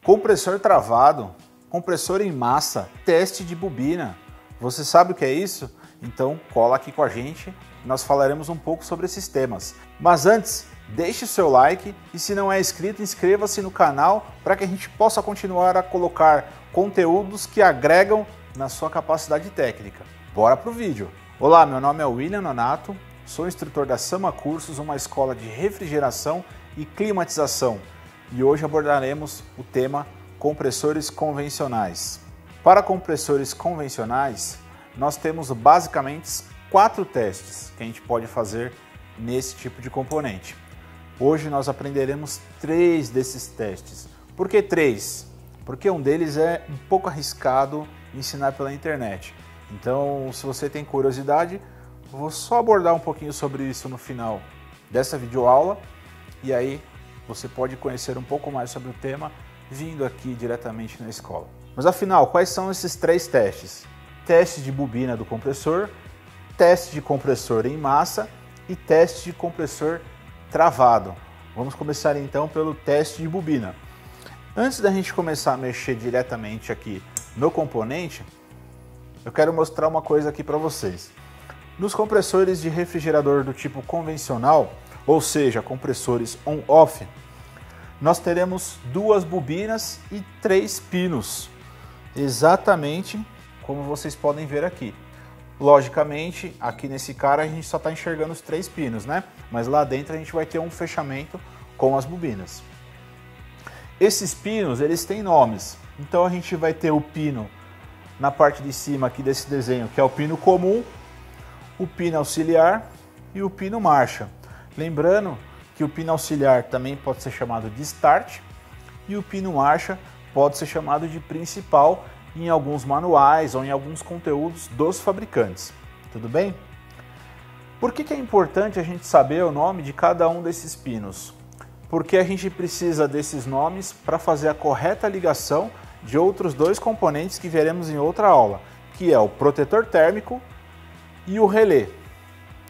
Compressor travado, compressor em massa, teste de bobina. Você sabe o que é isso? Então cola aqui com a gente, nós falaremos um pouco sobre esses temas. Mas antes, deixe o seu like e se não é inscrito, inscreva-se no canal para que a gente possa continuar a colocar conteúdos que agregam na sua capacidade técnica. Bora pro vídeo! Olá, meu nome é William Nonato, sou instrutor da Sama Cursos, uma escola de refrigeração e climatização. E hoje abordaremos o tema compressores convencionais. Para compressores convencionais, nós temos basicamente 4 testes que a gente pode fazer nesse tipo de componente. Hoje nós aprenderemos 3 desses testes. Por que 3? Porque um deles é um pouco arriscado ensinar pela internet. Então, se você tem curiosidade, vou só abordar um pouquinho sobre isso no final dessa videoaula e aí você pode conhecer um pouco mais sobre o tema vindo aqui diretamente na escola. Mas afinal, quais são esses 3 testes? Teste de bobina do compressor, teste de compressor em massa e teste de compressor travado. Vamos começar então pelo teste de bobina. Antes da gente começar a mexer diretamente aqui no componente, eu quero mostrar uma coisa aqui para vocês. Nos compressores de refrigerador do tipo convencional, ou seja, compressores on-off, nós teremos 2 bobinas e 3 pinos, exatamente como vocês podem ver aqui. Logicamente, aqui nesse cara a gente só está enxergando os 3 pinos, né? Mas lá dentro a gente vai ter um fechamento com as bobinas. Esses pinos, eles têm nomes. Então a gente vai ter o pino na parte de cima aqui desse desenho, que é o pino comum, o pino auxiliar e o pino marcha. Lembrando que o pino auxiliar também pode ser chamado de start e o pino marcha pode ser chamado de principal em alguns manuais ou em alguns conteúdos dos fabricantes. Tudo bem? Por que é importante a gente saber o nome de cada um desses pinos? Porque a gente precisa desses nomes para fazer a correta ligação de outros 2 componentes que veremos em outra aula, que é o protetor térmico e o relé.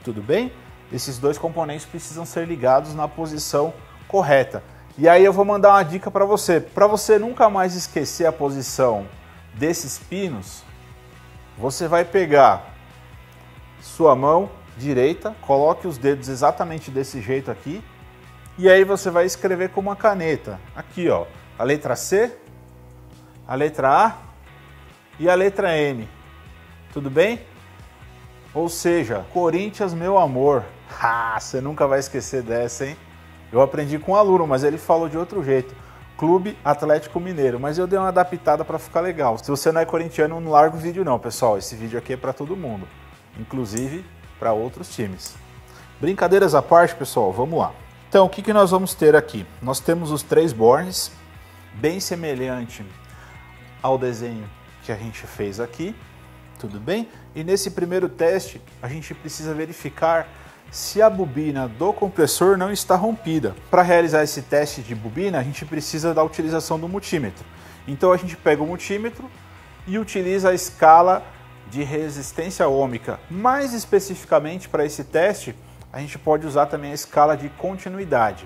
Tudo bem? Esses 2 componentes precisam ser ligados na posição correta. E aí eu vou mandar uma dica para você nunca mais esquecer a posição desses pinos, você vai pegar sua mão direita, coloque os dedos exatamente desse jeito aqui, e aí você vai escrever com uma caneta, aqui ó, a letra C, a letra A e a letra M, tudo bem? Ou seja, Corinthians, meu amor. Você nunca vai esquecer dessa, hein? Eu aprendi com um aluno, mas ele falou de outro jeito. Clube Atlético Mineiro, mas eu dei uma adaptada para ficar legal. Se você não é corintiano, não larga o vídeo não, pessoal. Esse vídeo aqui é para todo mundo, inclusive para outros times. Brincadeiras à parte, pessoal, vamos lá. Então, o que nós vamos ter aqui? Nós temos os 3 bornes, bem semelhante ao desenho que a gente fez aqui. Tudo bem? E nesse primeiro teste, a gente precisa verificar se a bobina do compressor não está rompida. Para realizar esse teste de bobina, a gente precisa da utilização do multímetro. Então a gente pega o multímetro e utiliza a escala de resistência ômica. Mais especificamente para esse teste, a gente pode usar também a escala de continuidade.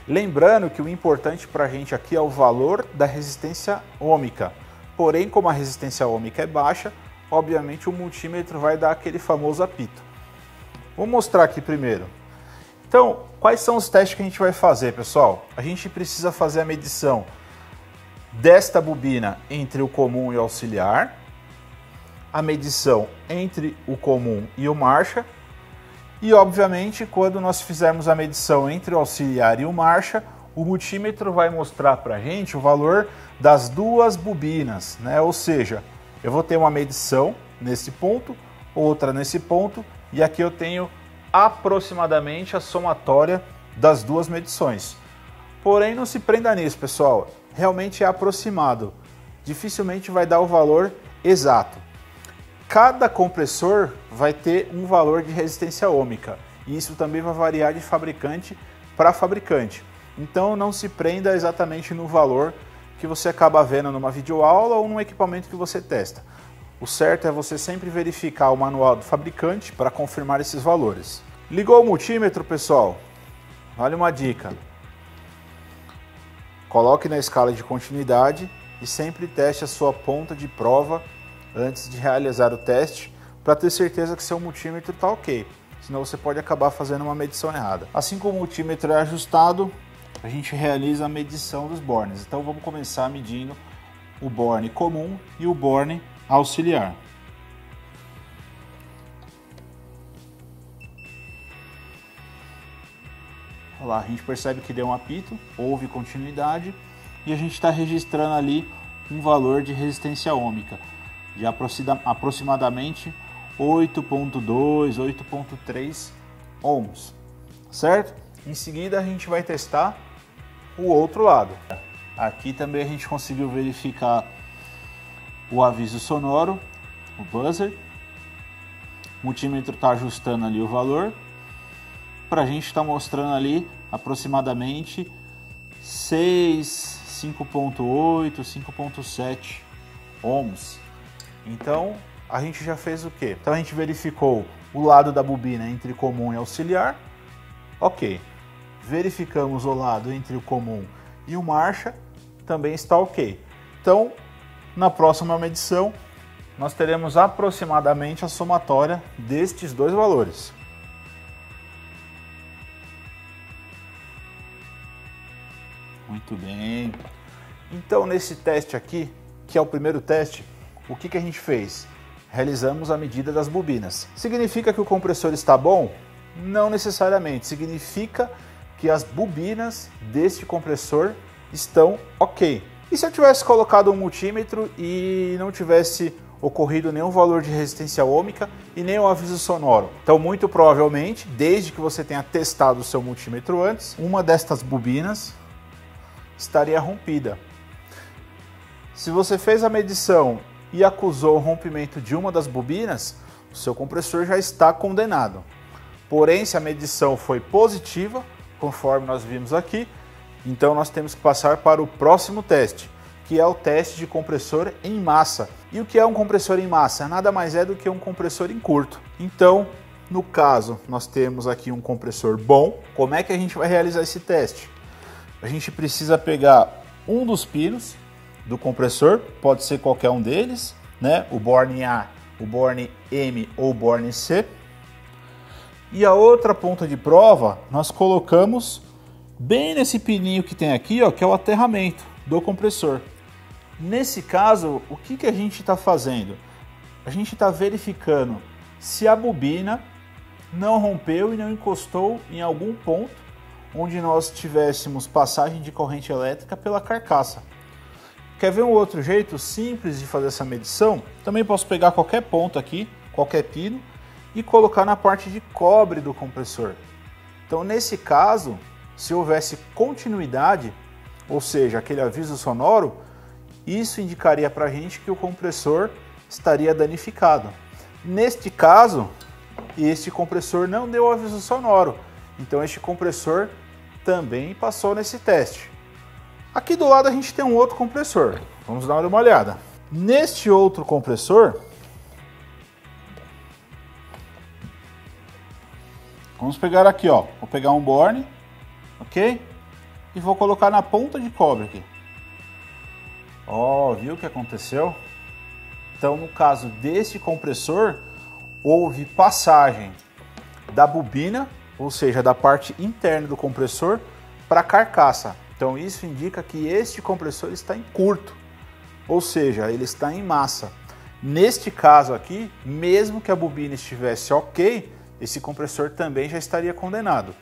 Lembrando que o importante para a gente aqui é o valor da resistência ômica. Porém, como a resistência ômica é baixa, obviamente o multímetro vai dar aquele famoso apito. Vou mostrar aqui primeiro. Então, quais são os testes que a gente vai fazer, pessoal? A gente precisa fazer a medição desta bobina entre o comum e o auxiliar, a medição entre o comum e o marcha, e obviamente quando nós fizermos a medição entre o auxiliar e o marcha, o multímetro vai mostrar para a gente o valor das 2 bobinas, né? Ou seja, eu vou ter uma medição nesse ponto, outra nesse ponto, e aqui eu tenho aproximadamente a somatória das 2 medições. Porém, não se prenda nisso, pessoal. Realmente é aproximado. Dificilmente vai dar o valor exato. Cada compressor vai ter um valor de resistência ômica. E isso também vai variar de fabricante para fabricante. Então não se prenda exatamente no valor que você acaba vendo numa videoaula ou num equipamento que você testa. O certo é você sempre verificar o manual do fabricante para confirmar esses valores. Ligou o multímetro, pessoal? Olha uma dica. Coloque na escala de continuidade e sempre teste a sua ponta de prova antes de realizar o teste para ter certeza que seu multímetro está ok, senão você pode acabar fazendo uma medição errada. Assim como o multímetro é ajustado, a gente realiza a medição dos bornes. Então vamos começar medindo o borne comum e o borne auxiliar. Olha lá, a gente percebe que deu um apito, houve continuidade e a gente está registrando ali um valor de resistência ohmica de aproximadamente 8.2, 8.3 ohms, certo? Em seguida a gente vai testar o outro lado. Aqui também a gente conseguiu verificar o aviso sonoro, o buzzer. O multímetro está ajustando ali o valor. Para a gente está mostrando ali aproximadamente 6, 5.8, 5.7 ohms. Então a gente já fez o quê? Então a gente verificou o lado da bobina entre comum e auxiliar. Ok. Verificamos o lado entre o comum e o marcha. Também está ok. Então, na próxima medição, nós teremos aproximadamente a somatória destes dois valores. Muito bem. Então, nesse teste aqui, que é o primeiro teste, o que a gente fez? Realizamos a medida das bobinas. Significa que o compressor está bom? Não necessariamente. Significa que as bobinas deste compressor estão ok. E se eu tivesse colocado um multímetro e não tivesse ocorrido nenhum valor de resistência ohmica e nenhum aviso sonoro? Então, muito provavelmente, desde que você tenha testado o seu multímetro antes, uma destas bobinas estaria rompida. Se você fez a medição e acusou o rompimento de uma das bobinas, o seu compressor já está condenado. Porém, se a medição foi positiva, conforme nós vimos aqui, então nós temos que passar para o próximo teste, que é o teste de compressor em massa. E o que é um compressor em massa? Nada mais é do que um compressor em curto. Então, no caso, nós temos aqui um compressor bom. Como é que a gente vai realizar esse teste? A gente precisa pegar um dos pinos do compressor, pode ser qualquer um deles, né? O borne A, o borne M ou o borne C. E a outra ponta de prova nós colocamos bem nesse pininho que tem aqui, ó, que é o aterramento do compressor. Nesse caso, o que a gente está fazendo? A gente está verificando se a bobina não rompeu e não encostou em algum ponto onde nós tivéssemos passagem de corrente elétrica pela carcaça. Quer ver um outro jeito simples de fazer essa medição? Também posso pegar qualquer ponto aqui, qualquer pino, e colocar na parte de cobre do compressor. Então, nesse caso, se houvesse continuidade, ou seja, aquele aviso sonoro, isso indicaria para a gente que o compressor estaria danificado. Neste caso, este compressor não deu aviso sonoro, então este compressor também passou nesse teste. Aqui do lado a gente tem um outro compressor, vamos dar uma olhada. Neste outro compressor, vamos pegar aqui, ó, vou pegar um borne, ok? E vou colocar na ponta de cobre aqui. Ó, viu o que aconteceu? Então, no caso deste compressor, houve passagem da bobina, ou seja, da parte interna do compressor, para a carcaça. Então, isso indica que este compressor está em curto, ou seja, ele está em massa. Neste caso aqui, mesmo que a bobina estivesse ok, esse compressor também já estaria condenado.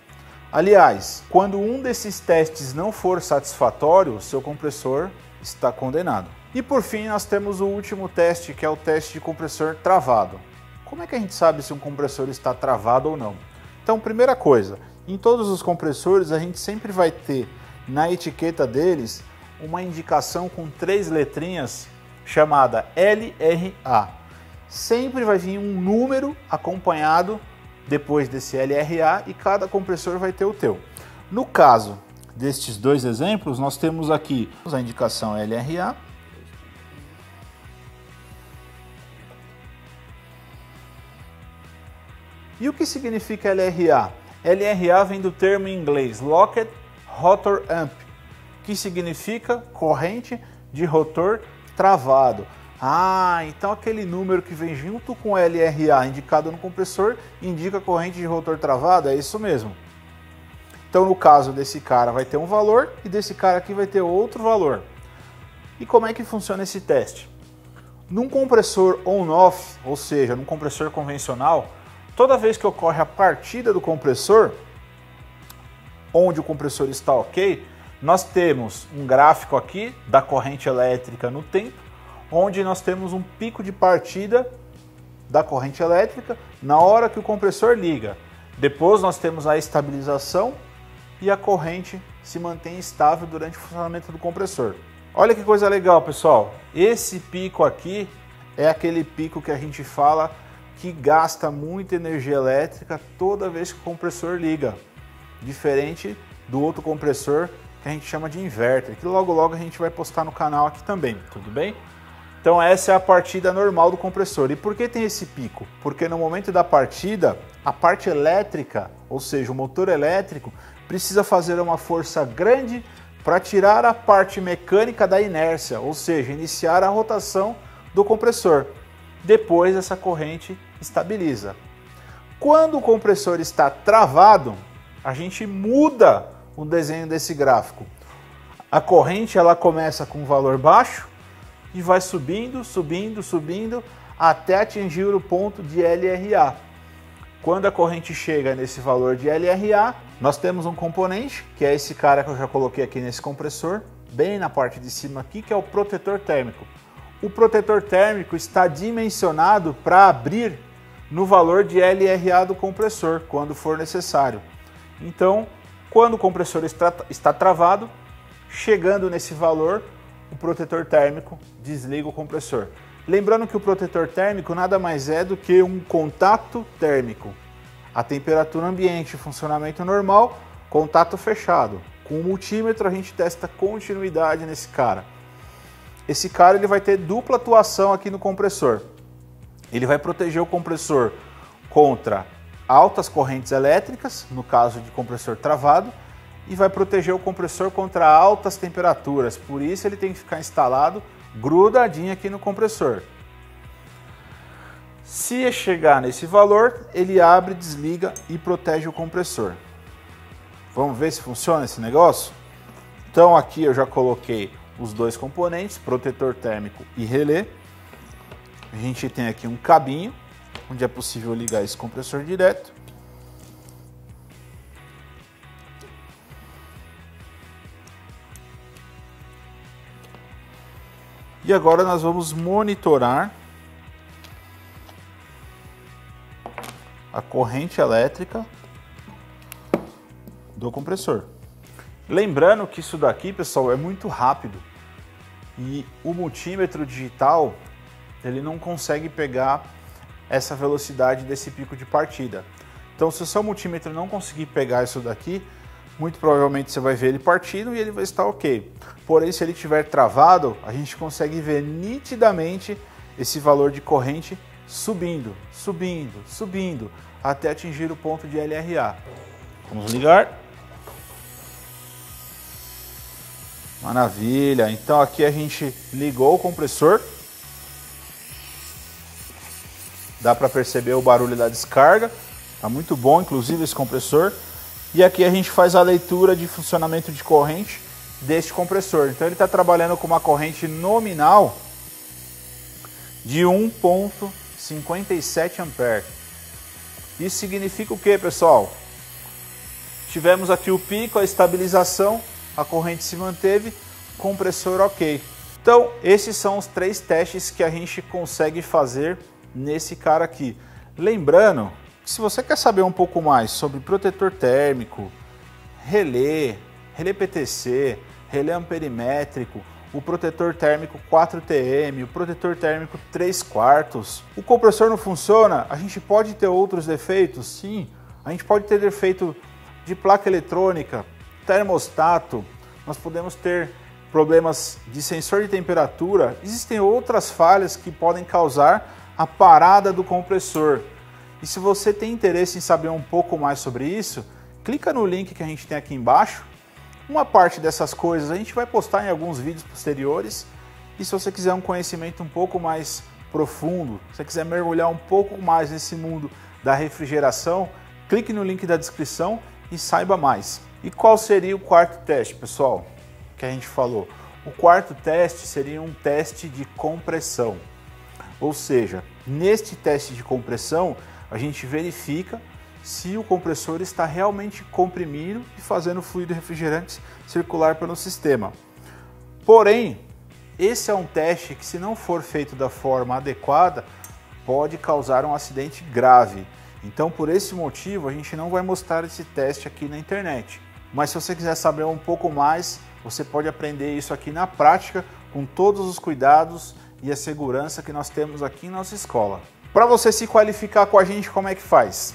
Aliás, quando um desses testes não for satisfatório, seu compressor está condenado. E por fim, nós temos o último teste, que é o teste de compressor travado. Como é que a gente sabe se um compressor está travado ou não? Então, primeira coisa, em todos os compressores a gente sempre vai ter na etiqueta deles uma indicação com 3 letrinhas chamada LRA. Sempre vai vir um número acompanhado depois desse LRA e cada compressor vai ter o teu. No caso destes dois exemplos, nós temos aqui a indicação LRA. E o que significa LRA? LRA vem do termo em inglês Locked Rotor Amp, que significa corrente de rotor travado. Ah, então aquele número que vem junto com o LRA indicado no compressor indica corrente de rotor travado? É isso mesmo. Então no caso desse cara vai ter um valor e desse cara aqui vai ter outro valor. E como é que funciona esse teste? Num compressor on-off, ou seja, num compressor convencional, toda vez que ocorre a partida do compressor, onde o compressor está ok, nós temos um gráfico aqui da corrente elétrica no tempo, onde nós temos um pico de partida da corrente elétrica na hora que o compressor liga. Depois nós temos a estabilização e a corrente se mantém estável durante o funcionamento do compressor. Olha que coisa legal, pessoal. Esse pico aqui é aquele pico que a gente fala que gasta muita energia elétrica toda vez que o compressor liga. Diferente do outro compressor que a gente chama de inverter, que logo logo a gente vai postar no canal aqui também, tudo bem? Então essa é a partida normal do compressor. E por que tem esse pico? Porque no momento da partida, a parte elétrica, ou seja, o motor elétrico, precisa fazer uma força grande para tirar a parte mecânica da inércia, ou seja, iniciar a rotação do compressor. Depois essa corrente estabiliza. Quando o compressor está travado, a gente muda o desenho desse gráfico. A corrente ela começa com um valor baixo e vai subindo, subindo, subindo até atingir o ponto de LRA. Quando a corrente chega nesse valor de LRA, nós temos um componente, que é esse cara que eu já coloquei aqui nesse compressor, bem na parte de cima aqui, que é o protetor térmico. O protetor térmico está dimensionado para abrir no valor de LRA do compressor, quando for necessário. Então, quando o compressor está travado, chegando nesse valor, o protetor térmico desliga o compressor. Lembrando que o protetor térmico nada mais é do que um contato térmico. A temperatura ambiente, funcionamento normal, contato fechado. Com o multímetro a gente testa continuidade nesse cara. Esse cara ele vai ter dupla atuação aqui no compressor. Ele vai proteger o compressor contra altas correntes elétricas, no caso de compressor travado, e vai proteger o compressor contra altas temperaturas. Por isso ele tem que ficar instalado grudadinho aqui no compressor. Se chegar nesse valor, ele abre, desliga e protege o compressor. Vamos ver se funciona esse negócio? Então aqui eu já coloquei os dois componentes, protetor térmico e relé. A gente tem aqui um cabinho, onde é possível ligar esse compressor direto. E agora nós vamos monitorar a corrente elétrica do compressor. Lembrando que isso daqui, pessoal, é muito rápido e o multímetro digital ele não consegue pegar essa velocidade desse pico de partida. Então, se o seu multímetro não conseguir pegar isso daqui, muito provavelmente você vai ver ele partindo e ele vai estar ok. Porém, se ele estiver travado, a gente consegue ver nitidamente esse valor de corrente subindo, subindo, subindo, até atingir o ponto de LRA. Vamos ligar. Maravilha! Então aqui a gente ligou o compressor. Dá para perceber o barulho da descarga. Tá muito bom, inclusive, esse compressor. E aqui a gente faz a leitura de funcionamento de corrente deste compressor. Então ele está trabalhando com uma corrente nominal de 1,57 A. Isso significa o que, pessoal? Tivemos aqui o pico, a estabilização, a corrente se manteve, compressor ok. Então esses são os 3 testes que a gente consegue fazer nesse cara aqui. Lembrando, se você quer saber um pouco mais sobre protetor térmico, relé PTC, relé amperimétrico, o protetor térmico 4TM, o protetor térmico 3/4, o compressor não funciona, a gente pode ter outros defeitos? Sim, a gente pode ter defeito de placa eletrônica, termostato, nós podemos ter problemas de sensor de temperatura, existem outras falhas que podem causar a parada do compressor. E se você tem interesse em saber um pouco mais sobre isso, clica no link que a gente tem aqui embaixo Uma parte dessas coisas a gente vai postar em alguns vídeos posteriores. E se você quiser um conhecimento um pouco mais profundo, se você quiser mergulhar um pouco mais nesse mundo da refrigeração, clique no link da descrição e saiba mais. E qual seria o quarto teste, pessoal, que a gente falou? O quarto teste seria um teste de compressão. Ou seja, neste teste de compressão, a gente verifica se o compressor está realmente comprimindo e fazendo o fluido refrigerante circular pelo sistema. Porém, esse é um teste que, se não for feito da forma adequada, pode causar um acidente grave. Então, por esse motivo, a gente não vai mostrar esse teste aqui na internet. Mas se você quiser saber um pouco mais, você pode aprender isso aqui na prática, com todos os cuidados e a segurança que nós temos aqui em nossa escola. Para você se qualificar com a gente, como é que faz?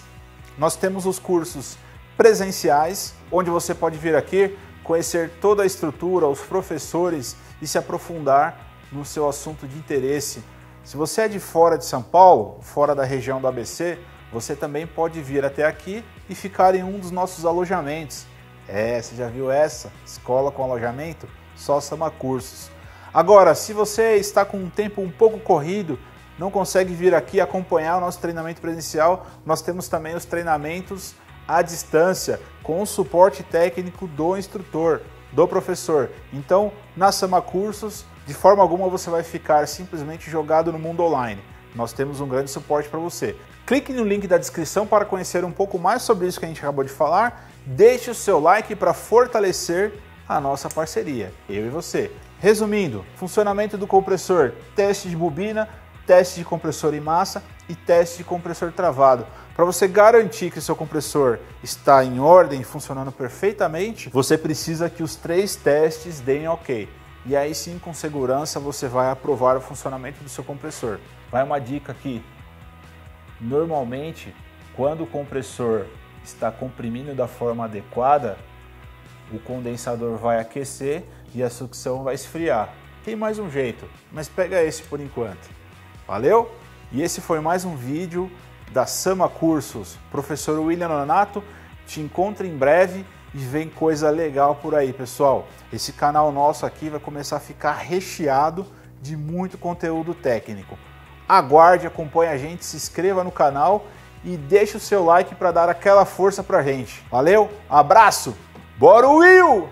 Nós temos os cursos presenciais, onde você pode vir aqui, conhecer toda a estrutura, os professores e se aprofundar no seu assunto de interesse. Se você é de fora de São Paulo, fora da região do ABC, você também pode vir até aqui e ficar em um dos nossos alojamentos. Você já viu essa? Escola com alojamento? Só Sama Cursos. Agora, se você está com um tempo um pouco corrido, não consegue vir aqui acompanhar o nosso treinamento presencial, nós temos também os treinamentos à distância, com o suporte técnico do instrutor, do professor. Então, na Sama Cursos, de forma alguma você vai ficar simplesmente jogado no mundo online. Nós temos um grande suporte para você. Clique no link da descrição para conhecer um pouco mais sobre isso que a gente acabou de falar. Deixe o seu like para fortalecer a nossa parceria, eu e você. Resumindo, funcionamento do compressor, teste de bobina, teste de compressor em massa e teste de compressor travado. Para você garantir que o seu compressor está em ordem, funcionando perfeitamente, você precisa que os 3 testes deem ok. E aí sim, com segurança, você vai aprovar o funcionamento do seu compressor. Vai uma dica aqui. Normalmente, quando o compressor está comprimindo da forma adequada, o condensador vai aquecer e a sucção vai esfriar. Tem mais um jeito, mas pega esse por enquanto. Valeu? E esse foi mais um vídeo da Sama Cursos. Professor William Nonato te encontra em breve e vem coisa legal por aí, pessoal. Esse canal nosso aqui vai começar a ficar recheado de muito conteúdo técnico. Aguarde, acompanhe a gente, se inscreva no canal e deixe o seu like para dar aquela força pra gente. Valeu? Abraço! Bora, Will!